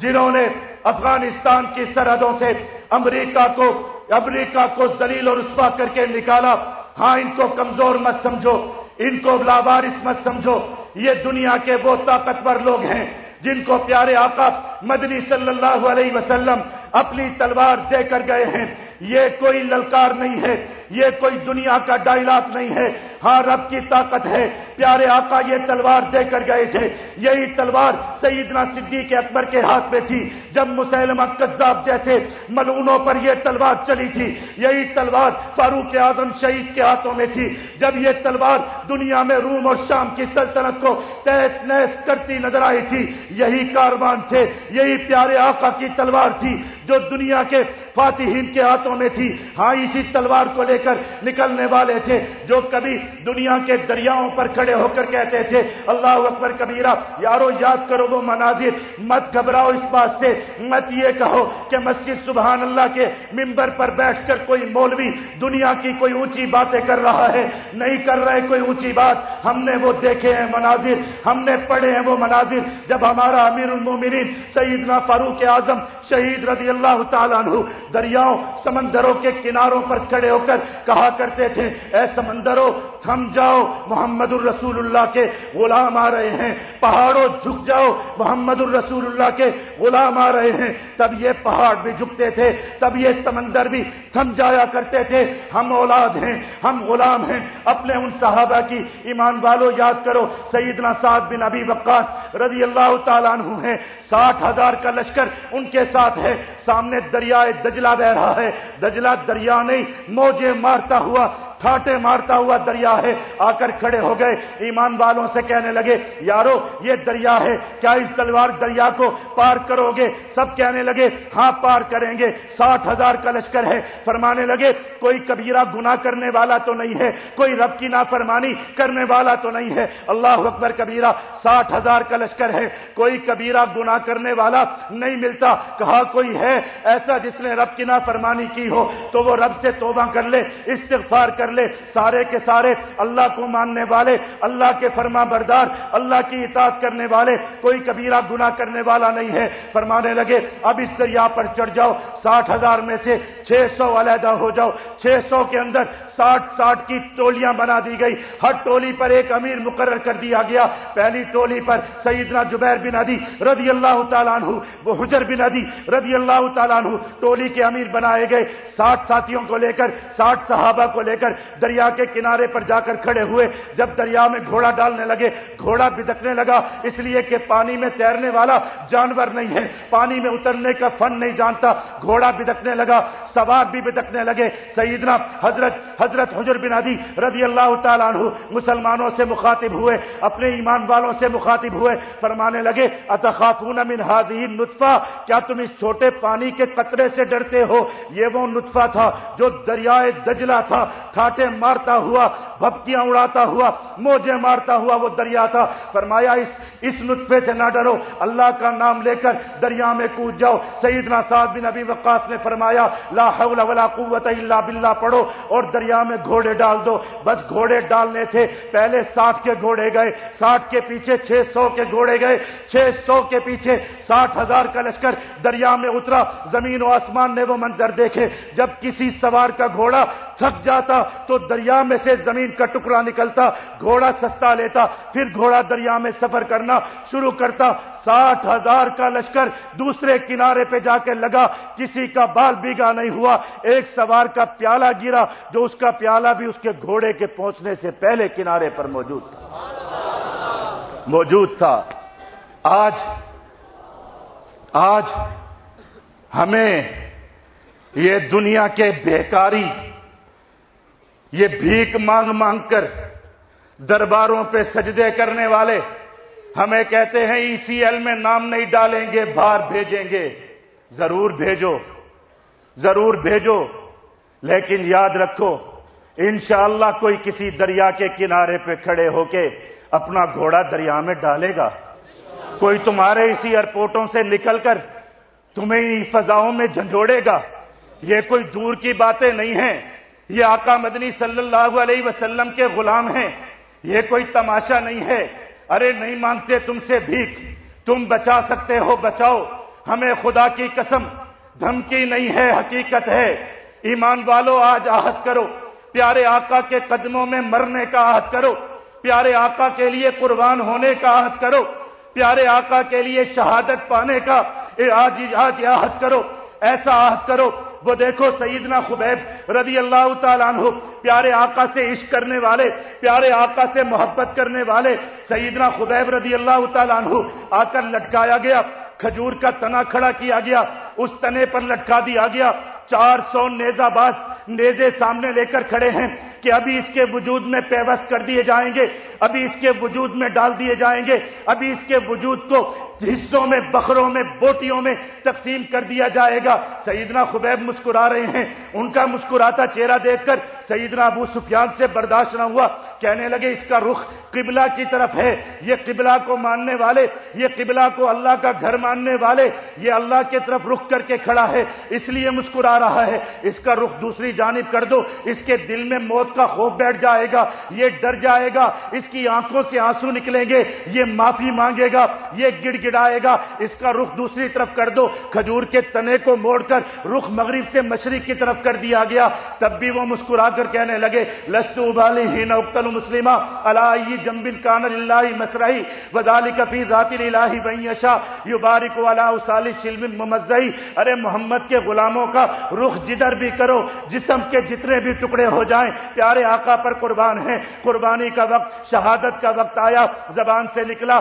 جنہوں نے افغانستان کی سرحدوں سے امریکہ کو ذلیل اور رسوا کر کے نکالا۔ ہاں ان کو کمزور مت سمجھو، ان کو لاوارث مت سمجھو، یہ دنیا کے وہ طاقتور لوگ ہیں جن کو پیارے آقا مدنی صلی اللہ علیہ وسلم اپنی تلوار دے کر گئے ہیں۔ یہ کوئی للکار نہیں ہے، یہ کوئی دنیا کا ڈائلاگ نہیں ہے، ہاں رب کی طاقت ہے۔ پیارے آقا یہ تلوار دے کر گئے تھے، یہی تلوار سیدنا صدیق اکبر کے ہاتھ میں تھی جب مسیلمہ کذاب جیسے ملعونوں پر یہ تلوار چلی تھی، یہی تلوار فاروق اعظم شہید کے ہاتھوں میں تھی جب یہ تلوار دنیا میں روم اور شام کی سلطنت کو تہس نہس کرتی نظر آئی تھی، یہی کاروان تھے، یہی پیارے آقا کی تلوار تھی جو دنیا کے فاتحین کے ہاتھوں میں تھی۔ ہاں اسی تلوار کو لے کر نکلنے والے تھے جو کبھی دنیا کے دریاؤں پر کھڑے ہو کر کہتے تھے اللہ اکبر کبیرہ۔ یارو یاد کرو وہ مناظر، مت گھبراؤ اس بات سے، مت یہ کہو کہ مسجد سبحان اللہ کے ممبر پر بیٹھ کر کوئی مولوی دنیا کی کوئی اونچی باتیں کر رہا ہے، نہیں کر رہے کوئی اونچی بات۔ ہم نے وہ دیکھے ہیں مناظر، ہم نے پڑھے ہیں وہ مناظر جب ہمارا امیر المومنین سیدنا فاروق اعظم شہید رضی اللہ تعالیٰ عنہ دریاؤں سمندروں کے کناروں پر کھڑے ہو کر کہا کرتے تھے اے سمندروں تھم جاؤ، محمد الرسول اللہ کے غلام آ رہے ہیں، پہاڑوں جھک جاؤ، محمد الرسول اللہ کے غلام آ رہے ہیں۔ تب یہ پہاڑ بھی جھکتے تھے، تب یہ سمندر بھی تھم جایا کرتے تھے۔ ہم اولاد ہیں، ہم غلام ہیں اپنے ان صحابہ کی۔ ایمان والو یاد کرو سیدنا سعد بن ابی وقاص رضی اللہ تعالیٰ عنہ ہیں، 60,000 کا لشکر ان کے ساتھ ہے، سامنے دریائے دجلہ بہ رہا ہے، دجلہ دریا نہیں موجیں مارتا ہوا ٹھاٹے مارتا ہوا دریا ہے، آ کر کھڑے ہو گئے، ایمان والوں سے کہنے لگے یارو یہ دریا ہے، کیا اس تلوار دریا کو پار کرو گے؟ سب کہنے لگے ہاں پار کریں گے، 60,000 کا لشکر ہے۔ فرمانے لگے کوئی کبیرہ گناہ کرنے والا تو نہیں ہے، کوئی رب کی نافرمانی کرنے والا تو نہیں ہے؟ اللہ اکبر کبیرہ، 60,000 کا لشکر ہے، کوئی کبیرہ گناہ کرنے والا نہیں ملتا۔ کہا کوئی ہے ایسا جس نے رب کی نافرمانی کی ہو تو وہ رب سے توبہ کر لے، استغفار کر لے۔ سارے کے سارے اللہ کو ماننے والے، اللہ کے فرما بردار، اللہ کی اطاعت کرنے والے، کوئی کبیرہ گناہ کرنے والا نہیں ہے۔ فرمانے لگے اب اس دریا پر چڑھ جاؤ، 60,000 میں سے 600 علیحدہ ہو جاؤ۔ 600 کے اندر 60 کی ٹولیاں بنا دی گئی، ہر ٹولی پر ایک امیر مقرر کر دیا گیا۔ پہلی ٹولی پر سیدنا جبیر بن عدی رضی اللہ تعالیٰ عنہ، وہ حجر بن عدی رضی اللہ تعالیٰ عنہ ٹولی کے امیر بنائے گئے۔ 60 ساتھیوں کو لے کر، 60 صحابہ کو لے کر دریا کے کنارے پر جا کر کھڑے ہوئے۔ جب دریا میں گھوڑا ڈالنے لگے، گھوڑا بدکنے لگا، اس لیے کہ پانی میں تیرنے والا جانور نہیں ہے، پانی میں اترنے کا فن نہیں جانتا۔ گھوڑا بدکنے لگا، سوار بھی بدکنے لگے۔ سیدنا حضرت حجر بن عدی رضی اللہ تعالیٰ عنہ مسلمانوں سے مخاطب ہوئے، اپنے ایمان والوں سے مخاطب ہوئے، فرمانے لگے اتخافون من هذه النطفہ، کیا تم اس چھوٹے پانی کے قطرے سے ڈرتے ہو؟ یہ وہ نطفہ تھا جو دریائے دجلہ تھا، ٹھاٹے مارتا ہوا، بھپکیاں اڑاتا ہوا، موجیں مارتا ہوا وہ دریا تھا۔ فرمایا اس نطفے سے نہ ڈرو، اللہ کا نام لے کر دریا میں کود جاؤ۔ سیدنا سعد بن ابی وقاص نے فرمایا لا حول ولا قوت الا باللہ پڑھو اور دریا میں گھوڑے ڈال دو۔ بس گھوڑے ڈالنے تھے، پہلے 60 کے گھوڑے گئے، 60 کے پیچھے 600 کے گھوڑے گئے، 600 کے پیچھے 60,000 کا لشکر دریا میں اترا۔ زمین و آسمان نے وہ منظر دیکھے، جب کسی سوار کا گھوڑا تھک جاتا تو دریا میں سے زمین کا ٹکڑا نکلتا، گھوڑا سستا لیتا، پھر گھوڑا دریا میں سفر کرنا شروع کرتا۔ 60,000 کا لشکر دوسرے کنارے پہ جا کے لگا، کسی کا بال بھیگا نہیں ہوا۔ ایک سوار کا پیالہ گرا، جو اس کا پیالہ بھی اس کے گھوڑے کے پہنچنے سے پہلے کنارے پر موجود تھا۔ آج ہمیں یہ دنیا کے بیکاری، یہ بھیک مانگ مانگ کر درباروں پہ سجدے کرنے والے ہمیں کہتے ہیں اسی ایل میں نام نہیں ڈالیں گے، باہر بھیجیں گے۔ ضرور بھیجو، لیکن یاد رکھو انشاءاللہ کوئی کسی دریا کے کنارے پہ کھڑے ہو کے اپنا گھوڑا دریا میں ڈالے گا۔ کوئی تمہارے اسی ایئرپورٹوں سے نکل کر تمہیں فضاؤں میں جھنجھوڑے گا۔ یہ کوئی دور کی باتیں نہیں ہیں، یہ آقا مدنی صلی اللہ علیہ وسلم کے غلام ہیں، یہ کوئی تماشا نہیں ہے۔ ارے نہیں مانگتے تم سے بھیک، تم بچا سکتے ہو بچاؤ، ہمیں خدا کی قسم دھمکی نہیں ہے، حقیقت ہے۔ ایمان والو آج عہد کرو، پیارے آقا کے قدموں میں مرنے کا عہد کرو، پیارے آقا کے لیے قربان ہونے کا عہد کرو، پیارے آقا کے لیے شہادت پانے کا آج عہد کرو، ایسا عہد کرو۔ وہ دیکھو سیدنا خبیب رضی اللہ تعالیٰ عنہ، پیارے آقا سے عشق کرنے والے، پیارے آقا سے محبت کرنے والے، سیدنا خبیب رضی اللہ تعالیٰ عنہ آ کر لٹکایا گیا، کھجور کا تنا کھڑا کیا گیا، اس تنے پر لٹکا دیا گیا۔ 400 نیزہ باز نیزے سامنے لے کر کھڑے ہیں کہ ابھی اس کے وجود میں پیوست کر دیے جائیں گے، ابھی اس کے وجود میں ڈال دیے جائیں گے، ابھی اس کے وجود کو حصوں میں، بخروں میں، بوٹیوں میں تقسیم کر دیا جائے گا۔ سیدنا خبیب مسکرا رہے ہیں، ان کا مسکراتا چہرہ دیکھ کر سیدنا ابو سفیان سے برداشت نہ ہوا، کہنے لگے اس کا رخ قبلہ کی طرف ہے، یہ قبلہ کو ماننے والے، یہ قبلہ کو اللہ کا گھر ماننے والے، یہ اللہ کی طرف رخ کر کے کھڑا ہے اس لیے مسکرا رہا ہے، اس کا رخ دوسری جانب کر دو، اس کے دل میں موت کا خوف بیٹھ جائے گا، یہ ڈر جائے گا، اس کی آنکھوں سے آنسو نکلیں گے، یہ معافی مانگے گا، یہ گڑ گڑائے گا، اس کا رخ دوسری طرف کر دو۔ کھجور کے تنے کو موڑ کر رخ مغرب سے مشرق کی طرف کر دیا گیا، تب بھی وہ مسکرا کر کہنے لگے لست ابالی حین اقتل مسلما علی ای جنب کان للہ مسرعی وذلک فی ذات الالہ من یشاء یبارک علی اوصال شلم ممزعی۔ ارے محمد کے غلاموں کا رخ جدھر بھی کرو، جسم کے جتنے بھی ٹکڑے ہو جائیں پیارے آقا پر قربان ہیں۔ قربانی کا وقت، شہادت کا وقت آیا، زبان سے نکلا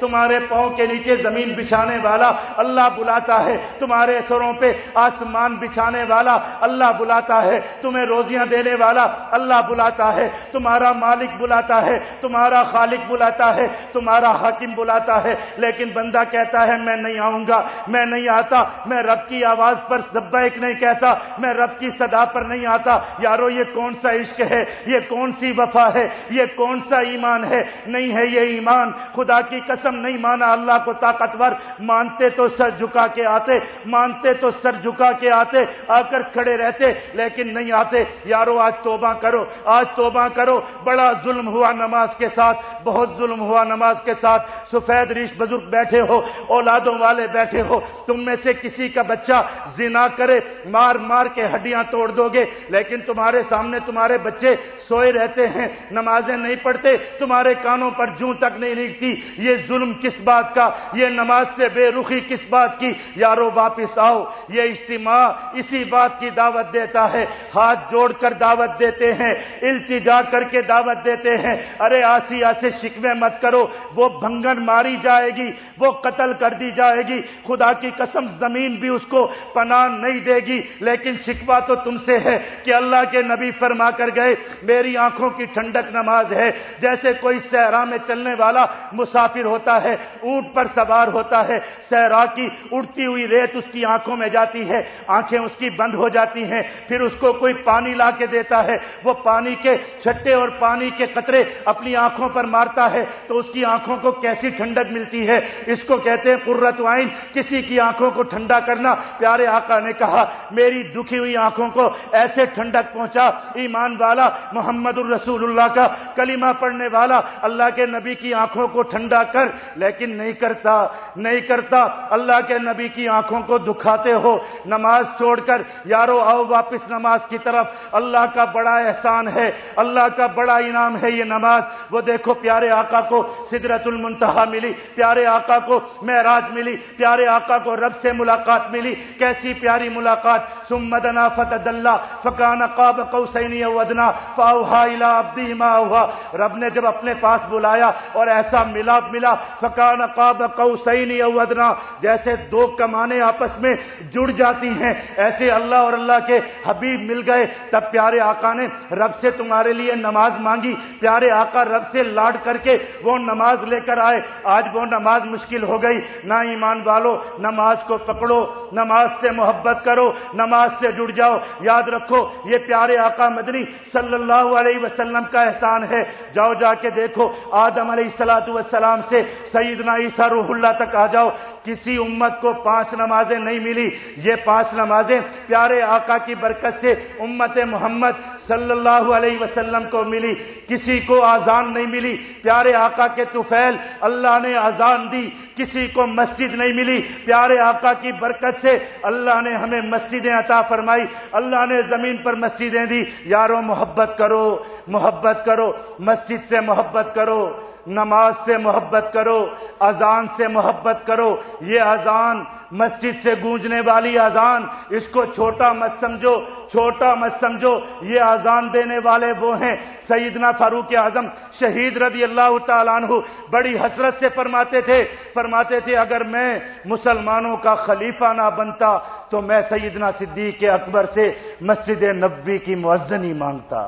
تمہارے پاؤں کے نیچے زمین بچھانے والا اللہ بلاتا ہے، تمہارے سروں پہ آسمان بچھانے والا اللہ بلاتا ہے، تمہیں روزیاں دینے والا اللہ بلاتا ہے، تمہارا مالک بلاتا ہے، تمہارا خالق بلاتا ہے، تمہارا حاکم بلاتا ہے، لیکن بندہ کہتا ہے میں نہیں آؤں گا، میں نہیں آتا، میں رب کی آواز پر لبیک نہیں کہتا، میں رب کی صدا پر نہیں آتا۔ یارو یہ کون سا عشق ہے، یہ کون سی وفا ہے، یہ کون سا ایمان ہے؟ نہیں ہے یہ ایمان، خدا کی قسم نہیں مانا اللہ کو طاقتور، مانتے تو سر جھکا کے آتے، مانتے تو سر جھکا کے آتے، آ کر کھڑے رہتے، لیکن نہیں آتے۔ یارو آج توبہ کرو، آج توبہ کرو، بڑا ظلم ہوا نماز کے ساتھ، بہت ظلم ہوا نماز کے ساتھ۔ سفید ریش بزرگ بیٹھے ہو، اولادوں والے بیٹھے ہو، تم میں سے کسی کا بچہ زنا کرے، مار مار کے ہڈیاں توڑ دو گے، لیکن تمہارے سامنے تمہارے بچے سوئے رہتے ہیں، نمازیں نہیں پڑھتے، تمہارے کانوں پر جوں تک نہیں نکلتی۔ یہ ظلم کس بات کا، یہ نماز سے بے رخی کس بات کی؟ یارو واپس آؤ، یہ اجتماع اسی بات کی دعوت دیتا ہے، ہاتھ جوڑ کر دعوت دیتے ہیں، التجا کر کے دعوت دیتے ہیں۔ ارے آسیہ سے شکوے مت کرو، وہ بھنگن ماری جائے گی، وہ قتل کر دی جائے گی، خدا کی قسم زمین بھی اس کو پناہ نہیں دے گی، لیکن شکوہ تو تم سے ہے کہ اللہ کے نبی فرما کر گئے میری آنکھوں کی ٹھنڈک نماز ہے۔ جیسے کوئی صحرا میں چلنے والا مسافر ہوتا ہے، اونٹ پر سوار ہوتا ہے، صحرا کی اڑتی ہوئی ریت اس کی آنکھوں میں جاتی ہے، آنکھیں اس کی بند ہو جاتی ہیں، پھر اس کو کوئی پانی لا کے دیتا ہے، وہ پانی کے چھٹے اور پانی کے قطرے اپنی آنکھوں پر مارتا ہے تو اس کی آنکھوں کو کیسی ٹھنڈک ملتی ہے۔ اس کو کہتے ہیں قرۃ عین، کسی کی آنکھوں کو ٹھنڈا کرنا۔ پیارے آقا نے کہا میری دکھی ہوئی آنکھوں کو ایسے ٹھنڈک پہنچا، ایمان والا محمد الرسول اللہ کا کلمہ پڑھنے والا اللہ کے نبی کی آنکھوں کو ٹھنڈا کر، لیکن نہیں کرتا۔ اللہ کے نبی کی آنکھوں کو دکھاتے ہو نماز چھوڑ کر۔ یارو آؤ واپس نماز کی طرف، اللہ کا بڑا احسان ہے، اللہ کا بڑا انعام ہے یہ نماز۔ وہ دیکھو پیارے آقا کو سدرۃ المنتہا ملی، پیارے آقا کو معراج ملی، پیارے آقا کو رب سے ملاقات ملی، کیسی پیاری ملاقات۔ ثم دنا فتدلى فكان قاب قوسين او ادنى فاوحى الى عبده ما اوحى۔ رب نے جب اپنے پاس بلایا اور ایسا ملا فكان قاب قوسين او ادنى، جیسے دو کمانیں آپس میں جڑ جاتی ہیں، ایسے اللہ اور اللہ کے حبیب مل گئے۔ تب پیارے آقا نے رب سے تمہارے لیے نماز مانگی، پیارے آقا رب سے لاڈ کر کے وہ نماز لے کر آئے۔ آج وہ نماز مشکل ہو گئی۔ نا ایمان والو، نماز کو پکڑو، نماز سے محبت کرو، نماز سے جڑ جاؤ۔ یاد رکھو یہ پیارے آقا مدنی صلی اللہ علیہ وسلم کا احسان ہے۔ جاؤ جا کے دیکھو، آدم علیہ السلام سے سیدنا عیسیٰ روح اللہ تک آ جاؤ، کسی امت کو 5 نمازیں نہیں ملی۔ یہ 5 نمازیں پیارے آقا کی برکت سے امت محمد صلی اللہ علیہ وسلم کو ملی۔ کسی کو آذان نہیں ملی، پیارے آقا کے طفیل اللہ نے آذان دی۔ کسی کو مسجد نہیں ملی، پیارے آقا کی برکت سے اللہ نے ہمیں مسجدیں عطا فرمائی، اللہ نے زمین پر مسجدیں دی۔ یارو محبت کرو، مسجد سے محبت کرو، نماز سے محبت کرو، اذان سے محبت کرو۔ یہ اذان مسجد سے گونجنے والی اذان، اس کو چھوٹا مت سمجھو۔ یہ اذان دینے والے وہ ہیں سیدنا فاروق اعظم شہید رضی اللہ تعالیٰ عنہ بڑی حسرت سے فرماتے تھے اگر میں مسلمانوں کا خلیفہ نہ بنتا تو میں سیدنا صدیق اکبر سے مسجد نبوی کی مؤذنی مانگتا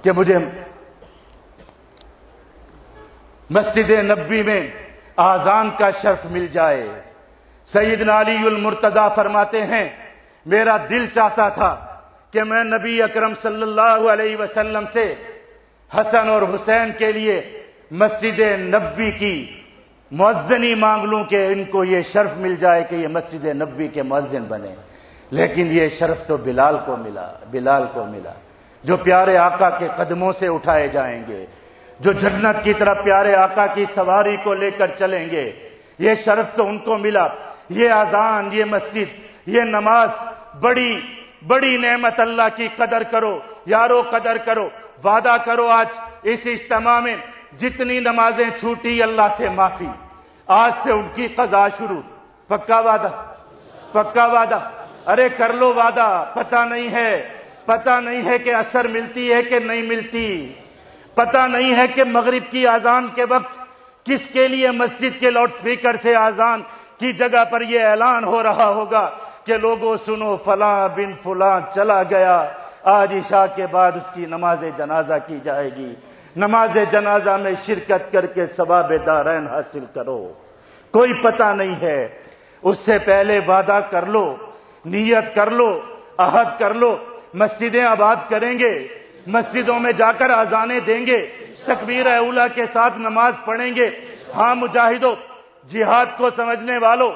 کہ مجھے مسجد نبوی میں آذان کا شرف مل جائے۔ سیدنا علی المرتضی فرماتے ہیں میرا دل چاہتا تھا کہ میں نبی اکرم صلی اللہ علیہ وسلم سے حسن اور حسین کے لیے مسجد نبوی کی مؤذنی مانگ لوں کہ ان کو یہ شرف مل جائے کہ یہ مسجد نبوی کے مؤذن بنے، لیکن یہ شرف تو بلال کو ملا جو پیارے آقا کے قدموں سے اٹھائے جائیں گے، جو جنت کی طرف پیارے آقا کی سواری کو لے کر چلیں گے۔ یہ شرف تو ان کو ملا۔ یہ اذان، یہ مسجد، یہ نماز بڑی نعمت اللہ کی قدر کرو یارو، قدر کرو۔ وعدہ کرو آج اس اجتماع میں جتنی نمازیں چھوٹی اللہ سے معافی، آج سے ان کی قضا شروع۔ پکا وعدہ؟ ارے کر لو وعدہ۔ پتہ نہیں ہے کہ اثر ملتی ہے کہ نہیں ملتی، پتہ نہیں ہے کہ مغرب کی اذان کے وقت کس کے لیے مسجد کے لاؤڈ سپیکر سے اذان کی جگہ پر یہ اعلان ہو رہا ہوگا کہ لوگوں سنو، فلاں بن فلاں چلا گیا، آج عشاء کے بعد اس کی نماز جنازہ کی جائے گی، نماز جنازہ میں شرکت کر کے ثواب دارین حاصل کرو۔ کوئی پتہ نہیں ہے، اس سے پہلے وعدہ کر لو، نیت کر لو، عہد کر لو، مسجدیں آباد کریں گے، مسجدوں میں جا کر اذانیں دیں گے، تکبیر اولیٰ کے ساتھ نماز پڑھیں گے۔ ہاں مجاہدوں، جہاد کو سمجھنے والوں،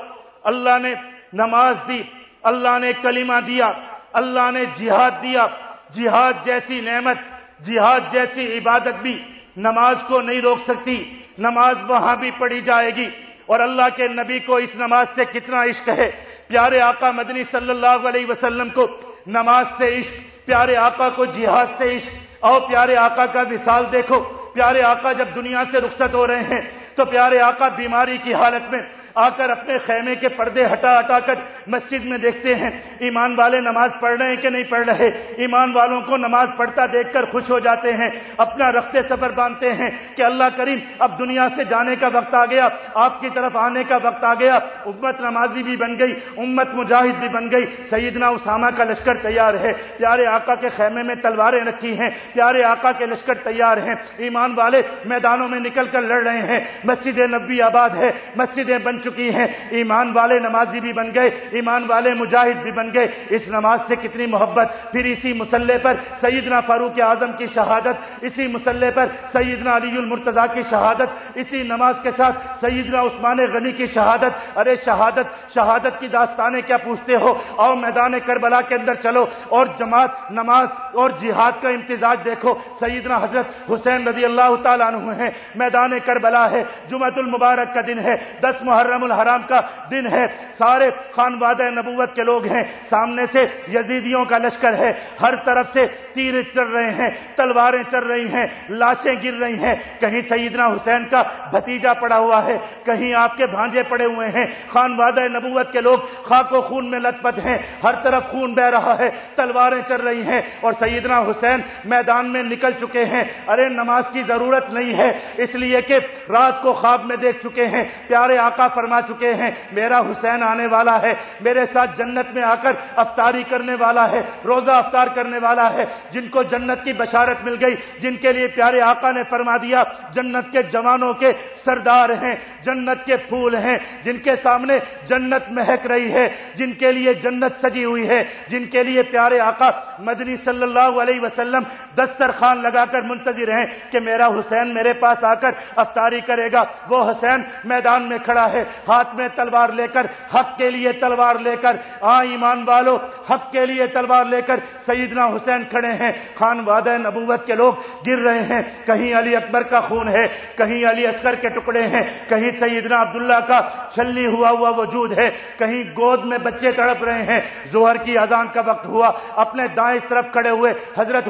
اللہ نے نماز دی، اللہ نے کلمہ دیا، اللہ نے جہاد دیا۔ جہاد جیسی نعمت، جہاد جیسی عبادت بھی نماز کو نہیں روک سکتی، نماز وہاں بھی پڑھی جائے گی۔ اور اللہ کے نبی کو اس نماز سے کتنا عشق ہے، پیارے آقا مدنی صلی اللہ علیہ وسلم کو نماز سے عشق، پیارے آقا کو جہاد سے عشق۔ اور پیارے آقا کا وصال دیکھو، پیارے آقا جب دنیا سے رخصت ہو رہے ہیں تو پیارے آقا بیماری کی حالت میں آ کر اپنے خیمے کے پردے ہٹا ہٹا کر مسجد میں دیکھتے ہیں ایمان والے نماز پڑھ رہے ہیں کہ نہیں پڑھ رہے۔ ایمان والوں کو نماز پڑھتا دیکھ کر خوش ہو جاتے ہیں، اپنا رخت سفر باندھتے ہیں کہ اللہ کریم اب دنیا سے جانے کا وقت آ گیا، آپ کی طرف آنے کا وقت آ گیا۔ امت نمازی بھی بن گئی، امت مجاہد بھی بن گئی۔ سیدنا اسامہ کا لشکر تیار ہے، پیارے آقا کے خیمے میں تلواریں رکھی ہیں، پیارے آقا کے لشکر تیار ہیں۔ ایمان والے میدانوں میں نکل کر لڑ رہے ہیں، مسجد نبوی آباد ہے، مسجدیں بن چکی ہیں، ایمان والے نمازی بھی بن گئے، ایمان والے مجاہد بھی بن گئے۔ اس نماز سے کتنی محبت۔ پھر اسی مسلح پر سیدنا فاروق اعظم کی شہادت، اسی مسلح پر سیدنا علی المرتضیٰ کی شہادت، اسی نماز کے ساتھ سیدنا عثمان غنی کی شہادت۔ ارے شہادت کی داستانیں کیا پوچھتے ہو؟ اور میدان کربلا کے اندر چلو اور جماعت، نماز اور جہاد کا امتزاج دیکھو۔ سیدنا حضرت حسین رضی اللہ تعالیٰ عنہ ہیں، میدان کربلا ہے، جمعۃ المبارک کا دن ہے، 10 محرم الحرام کا دن ہے، سارے خانوادہ نبوت کے لوگ ہیں، سامنے سے یزیدیوں کا لشکر ہے، ہر طرف سے تیر چل رہے ہیں، تلواریں چل رہی ہیں، لاشیں گر رہی ہیں، کہیں سیدنا حسین کا بھتیجا پڑا ہوا ہے، کہیں آپ کے بھانجے پڑے ہوئے ہیں، خانوادہ نبوت کے لوگ خاک و خون میں لت پت ہیں، ہر طرف خون بہ رہا ہے، تلواریں چل رہی ہیں، اور سیدنا حسین میدان میں نکل چکے ہیں۔ ارے نماز کی ضرورت نہیں ہے، اس لیے کہ رات کو خواب میں دیکھ چکے ہیں، پیارے آقا فرما چکے ہیں میرا حسین آنے والا ہے، میرے ساتھ جنت میں آ کر افطاری کرنے والا ہے، روزہ افطار کرنے والا ہے۔ جن کو جنت کی بشارت مل گئی، جن کے لیے پیارے آقا نے فرما دیا جنت کے جوانوں کے سردار ہیں، جنت کے پھول ہیں، جن کے سامنے جنت مہک رہی ہے، جن کے لیے جنت سجی ہوئی ہے، جن کے لیے پیارے آقا مدنی صلی اللہ علیہ وسلم دسترخوان لگا کر منتظر ہیں کہ میرا حسین میرے پاس آ کر افطاری کرے گا۔ وہ حسین میدان میں کھڑا ہے، ہاتھ میں تلوار لے کر، حق کے لیے تلوار لے کر۔ ایمان والو، حق کے لیے تلوار لے کر سیدنا حسین کھڑے ہیں، خانوادہ نبوت کے لوگ گر رہے ہیں، کہیں علی اکبر کا خون ہے، کہیں علی اصغر کے ٹکڑے ہیں، کہیں سیدنا عبداللہ کا چھلی ہوا وجود ہے، کہیں گود میں بچے تڑپ رہے ہیں۔ ظہر کی اذان کا وقت ہوا، اپنے دائیں طرف کھڑے ہوئے حضرت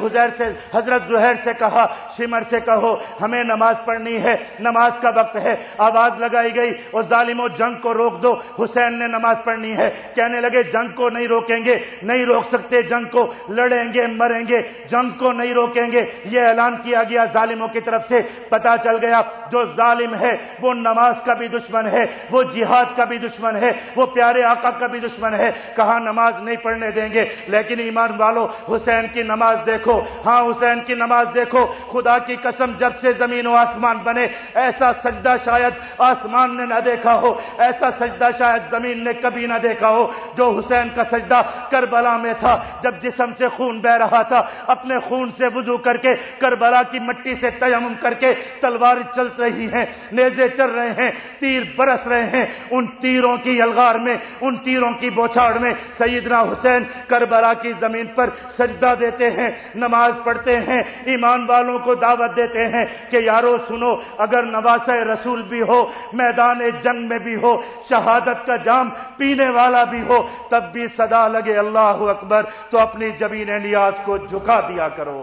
زہیر سے کہا، شمر سے کہو ہمیں نماز پڑھنی ہے، نماز کا وقت ہے۔ آواز لگائی گئی اور ظالموں جنگ کو روک دو، حسین نے نماز پڑھنی ہے۔ کہنے لگے جنگ کو نہیں روکیں گے، نہیں روک سکتے جنگ کو، لڑیں گے مریں گے، جنگ کو نہیں روکیں گے۔ یہ اعلان کیا گیا ظالموں کی طرف سے۔ پتا چل گیا جو ظالم ہے وہ نماز کا بھی دشمن ہے، وہ جہاد کا بھی دشمن ہے، وہ پیارے آقا کا بھی دشمن ہے۔ کہا نماز نہیں پڑھنے دیں گے، لیکن ایمان والو حسین کی نماز دیکھو، ہاں حسین کی نماز دیکھو۔ خدا کی قسم جب سے زمین و آسمان بنے ایسا سجدہ شاید آسمان نے نہ دیکھا ہو، ایسا سجدہ شاید زمین نے کبھی نہ دیکھا ہو جو حسین کا سجدہ کربلا میں تھا، جب جسم سے خون بہ رہا تھا۔ اپنے خون سے وضو کر کے کربلا کی مٹی سے تیمم کر کے تلوار چل رہی ہیں، نیزے چل رہے ہیں، تیر برس رہے ہیں۔ ان تیروں کی یلغار میں، ان تیروں کی بوچھاڑ میں سیدنا حسین کربلا کی زمین پر سجدہ دیتے ہیں، نماز پڑھتے ہیں، ایمان والوں کو دعوت دیتے ہیں کہ یارو سنو، اگر نواسہ رسول بھی ہو، میدان جنگ میں بھی ہو، شہادت کا جام پینے والا بھی ہو، تب بھی صدا لگے اللہ اکبر تو اپنی جبین نیاز کو جھکا دیا کرو،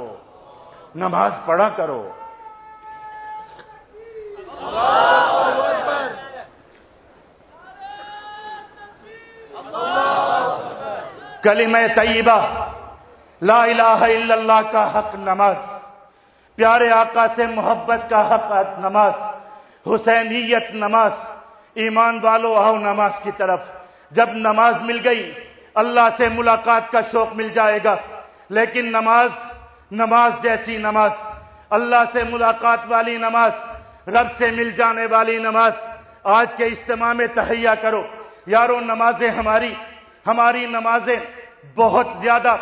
نماز پڑھا کرو۔ کلمہ طیبہ لا الہ الا اللہ کا حق نماز، پیارے آقا سے محبت کا حق نماز، حسینیت نماز۔ ایمان والو آؤ نماز کی طرف۔ جب نماز مل گئی اللہ سے ملاقات کا شوق مل جائے گا، لیکن نماز جیسی نماز، اللہ سے ملاقات والی نماز، رب سے مل جانے والی نماز آج کے اجتماع میں تہیا کرو یارو۔ نمازیں ہماری نمازیں بہت زیادہ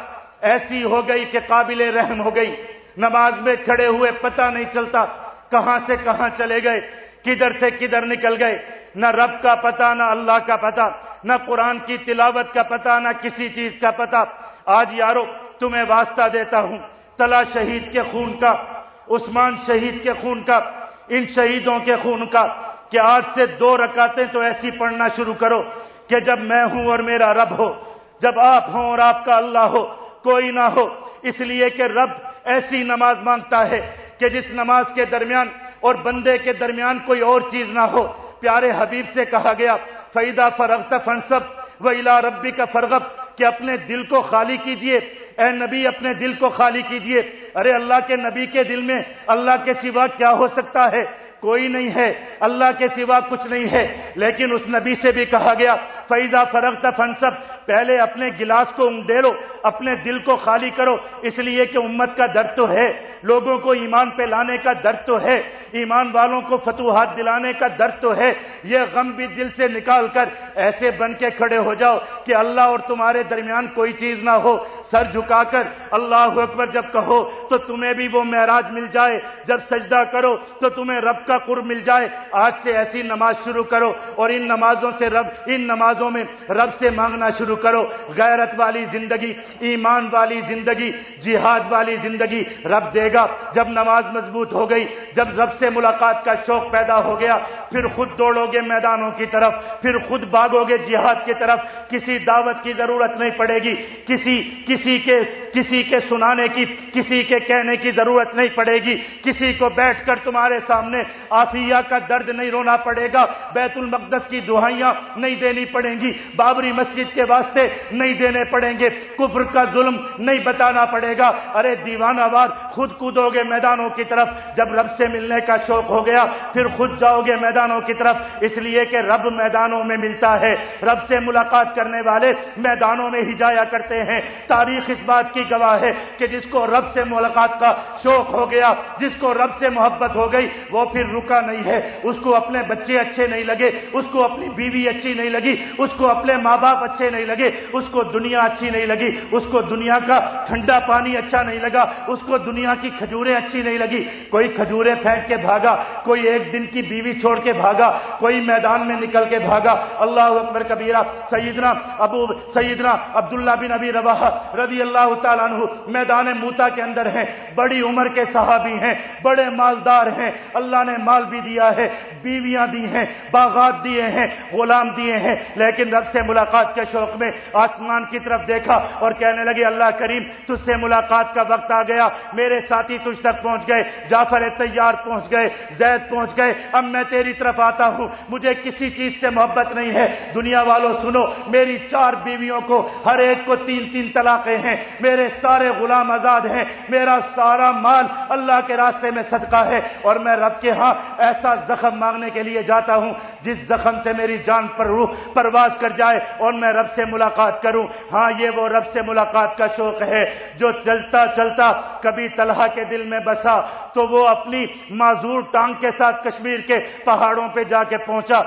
ایسی ہو گئی کہ قابل رحم ہو گئی۔ نماز میں کھڑے ہوئے پتہ نہیں چلتا کہاں سے کہاں چلے گئے، کدھر سے کدھر نکل گئے، نہ رب کا پتہ، نہ اللہ کا پتہ، نہ قرآن کی تلاوت کا پتہ، نہ کسی چیز کا پتہ۔ آج یارو تمہیں واسطہ دیتا ہوں طلحہ شہید کے خون کا، عثمان شہید کے خون کا، ان شہیدوں کے خون کا، کہ آج سے 2 رکعتیں تو ایسی پڑھنا شروع کرو کہ جب میں ہوں اور میرا رب ہو، جب آپ ہوں اور آپ کا اللہ ہو، کوئی نہ ہو۔ اس لیے کہ رب ایسی نماز مانگتا ہے کہ جس نماز کے درمیان اور بندے کے درمیان کوئی اور چیز نہ ہو۔ پیارے حبیب سے کہا گیا فَإِذَا فَرَغْتَ فَانْصَبْ وَإِلَىٰ رَبِّكَ فَارْغَب، کہ اپنے دل کو خالی کیجئے، اے نبی اپنے دل کو خالی کیجئے۔ ارے اللہ کے نبی کے دل میں اللہ کے سوا کیا ہو سکتا ہے؟ کوئی نہیں ہے، اللہ کے سوا کچھ نہیں ہے۔ لیکن اس نبی سے بھی کہا گیا فَإِذَا فَرَغْتَ فَانْصَبْ، پہلے اپنے گلاس کو انڈیلو، اپنے دل کو خالی کرو، اس لیے کہ امت کا درد تو ہے، لوگوں کو ایمان پہ لانے کا درد تو ہے، ایمان والوں کو فتوحات دلانے کا درد تو ہے۔ یہ غم بھی دل سے نکال کر ایسے بن کے کھڑے ہو جاؤ کہ اللہ اور تمہارے درمیان کوئی چیز نہ ہو۔ سر جھکا کر اللہ اکبر جب کہو تو تمہیں بھی وہ معراج مل جائے، جب سجدہ کرو تو تمہیں رب کا قرب مل جائے۔ آج سے ایسی نماز شروع کرو اور ان نمازوں میں رب سے مانگنا شروع کرو۔ غیرت والی زندگی، ایمان والی زندگی، جہاد والی زندگی رب دے گا۔ جب نماز مضبوط ہو گئی، جب رب سے ملاقات کا شوق پیدا ہو گیا، پھر خود دوڑو گے میدانوں کی طرف، پھر خود بھاگو گے جہاد کی طرف۔ کسی دعوت کی ضرورت نہیں پڑے گی، کسی کے سنانے کی، کسی کے کہنے کی ضرورت نہیں پڑے گی، کسی کو بیٹھ کر تمہارے سامنے عافیہ کا درد نہیں رونا پڑے گا، بیت المقدس کی دعائیاں نہیں دینی پڑیں گی، بابری مسجد کے واسطے نہیں دینے پڑیں گے، کفر کا ظلم نہیں بتانا پڑے گا۔ ارے دیوانہ وار خود کودو گے میدانوں کی طرف۔ جب رب سے ملنے کا شوق ہو گیا پھر خود جاؤ گے میدانوں کی طرف، اس لیے کہ رب میدانوں میں ملتا ہے۔ رب سے ملاقات کرنے والے میدانوں میں ہی جایا کرتے ہیں۔ تاریخ اس بات کی گواہ ہے کہ جس کو رب سے ملاقات کا شوق ہو گیا، جس کو رب سے محبت ہو گئی، وہ پھر رکا نہیں ہے۔ اس کو اپنے بچے اچھے نہیں لگے، اس کو اپنی بیوی اچھی نہیں لگی، اس کو اپنے ماں باپ اچھے نہیں لگے، اس کو دنیا اچھی نہیں لگی، اس کو دنیا کا ٹھنڈا پانی اچھا نہیں لگا، اس کو دنیا کی کھجوریں اچھی نہیں لگی۔ کوئی کھجوریں پھینک کے بھاگا، کوئی ایک دن کی بیوی چھوڑ کے بھاگا، کوئی میدان میں نکل کے بھاگا۔ اللہ اکبر کبیرہ۔ سیدنا عبداللہ بن ابی رواحہ رضی اللہ تعالیٰ عنہ میدان موتا کے اندر ہیں، بڑی عمر کے صحابی ہیں، بڑے مالدار ہیں، اللہ نے مال بھی دیا ہے، بیویاں دی ہیں، باغات دیے ہیں، غلام دیے ہیں، لیکن رب سے ملاقات کے شوق میں آسمان کی طرف دیکھا اور کہنے لگے اللہ کریم تجھ سے ملاقات کا وقت آ گیا، میرے ساتھی تجھ تک پہنچ گئے، جعفر طیار پہنچ گئے، زید پہنچ گئے، اب میں تیری طرف آتا ہوں، مجھے کسی چیز سے محبت نہیں ہے۔ دنیا والوں سنو، میری 4 بیویوں کو ہر ایک کو 3 طلاقیں ہیں، میرے سارے غلام آزاد ہیں، میرا سارا مال اللہ کے راستے میں صدقہ ہے، اور میں رب کے ہاں ایسا زخم مانگنے کے لیے جاتا ہوں جس زخم سے میری جان پر روح پرواز کر جائے اور میں رب سے ملاقات کروں۔ ہاں یہ وہ رب سے ملاقات کا شوق ہے جو چلتا چلتا کبھی طلحہ کے دل میں بسا تو وہ اپنی معذور ٹانگ کے ساتھ کشمیر کے پہاڑوں پہ جا کے پہنچا۔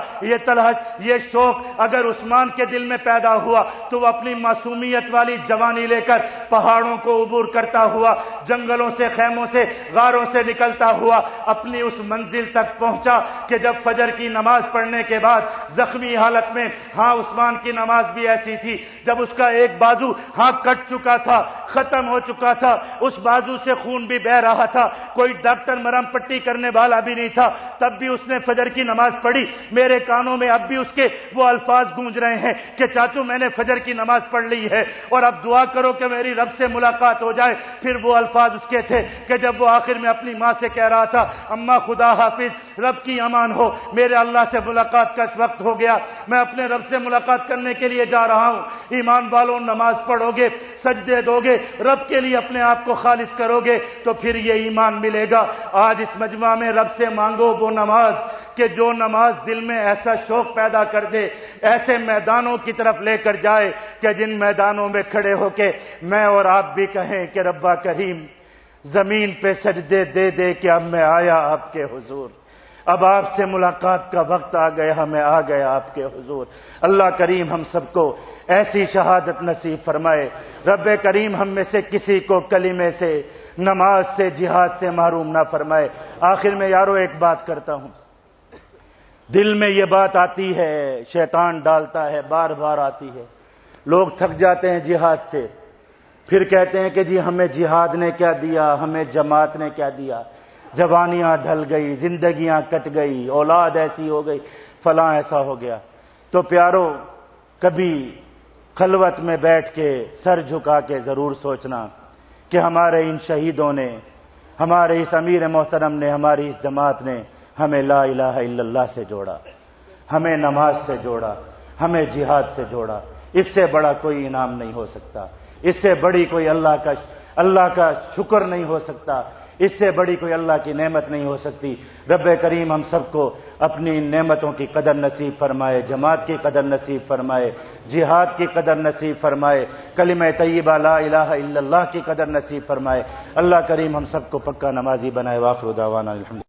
یہ شوق اگر عثمان کے دل میں پیدا ہوا تو وہ اپنی معصومیت والی جوانی لے کر پہاڑوں کو عبور کرتا ہوا، جنگلوں سے، خیموں سے، غاروں سے نکلتا ہوا اپنی اس منزل تک پہنچا کہ جب فجر کی نماز پڑھنے کے بعد زخمی حالت میں، ہاں عثمان کی نماز بھی ایسی تھی، جب اس کا ایک بازو کٹ چکا تھا، ختم ہو چکا تھا، اس بازو سے خون بھی بہ رہا تھا، کوئی ڈاکٹر مرہم پٹی کرنے والا بھی نہیں تھا، تب بھی اس نے فجر کی نماز پڑھی۔ میرے کانوں میں اب بھی اس کے وہ الفاظ گونج رہے ہیں کہ چاچو میں نے فجر کی نماز پڑھ لی ہے اور اب دعا کرو کہ میری رب سے ملاقات ہو جائے۔ پھر وہ الفاظ اس کے تھے کہ جب وہ آخر میں اپنی ماں سے کہہ رہا تھا اماں خدا حافظ، رب کی امان ہو، میرے اللہ سے ملاقات کا وقت ہو گیا، میں اپنے رب سے ملاقات کرنے کے لیے جا رہا ہوں۔ ایمان والوں نماز پڑھو گے، سجدے دو گے، رب کے لیے اپنے آپ کو خالص کرو گے تو پھر یہ ایمان ملے گا۔ آج اس مجمع میں رب سے مانگو وہ نماز کہ جو نماز دل میں ایسا شوق پیدا کر دے، ایسے میدانوں کی طرف لے کر جائے کہ جن میدانوں میں کھڑے ہو کے میں اور آپ بھی کہیں کہ ربا کریم زمین پہ سجدے دے دے کہ اب میں آیا آپ کے حضور، اب آپ سے ملاقات کا وقت آ گیا، میں آ گیا آپ کے حضور۔ اللہ کریم ہم سب کو ایسی شہادت نصیب فرمائے۔ رب کریم ہم میں سے کسی کو کلمے سے، نماز سے، جہاد سے محروم نہ فرمائے۔ آخر میں یارو ایک بات کرتا ہوں، دل میں یہ بات آتی ہے، شیطان ڈالتا ہے، بار بار آتی ہے، لوگ تھک جاتے ہیں جہاد سے، پھر کہتے ہیں کہ جی ہمیں جہاد نے کیا دیا، ہمیں جماعت نے کیا دیا، جوانیاں ڈھل گئی، زندگیاں کٹ گئی، اولاد ایسی ہو گئی، فلاں ایسا ہو گیا۔ تو پیارو کبھی خلوت میں بیٹھ کے سر جھکا کے ضرور سوچنا کہ ہمارے ان شہیدوں نے، ہمارے اس امیر محترم نے، ہماری اس جماعت نے ہمیں لا الہ الا اللہ سے جوڑا، ہمیں نماز سے جوڑا، ہمیں جہاد سے جوڑا۔ اس سے بڑا کوئی انعام نہیں ہو سکتا، اس سے بڑی کوئی اللہ کا شکر نہیں ہو سکتا، اس سے بڑی کوئی اللہ کی نعمت نہیں ہو سکتی۔ رب کریم ہم سب کو اپنی نعمتوں کی قدر نصیب فرمائے، جماعت کی قدر نصیب فرمائے، جہاد کی قدر نصیب فرمائے، کلمہ طیبہ لا الہ الا اللہ کی قدر نصیب فرمائے۔ اللہ کریم ہم سب کو پکا نمازی بنائے۔ وآخر دعوانا الحمد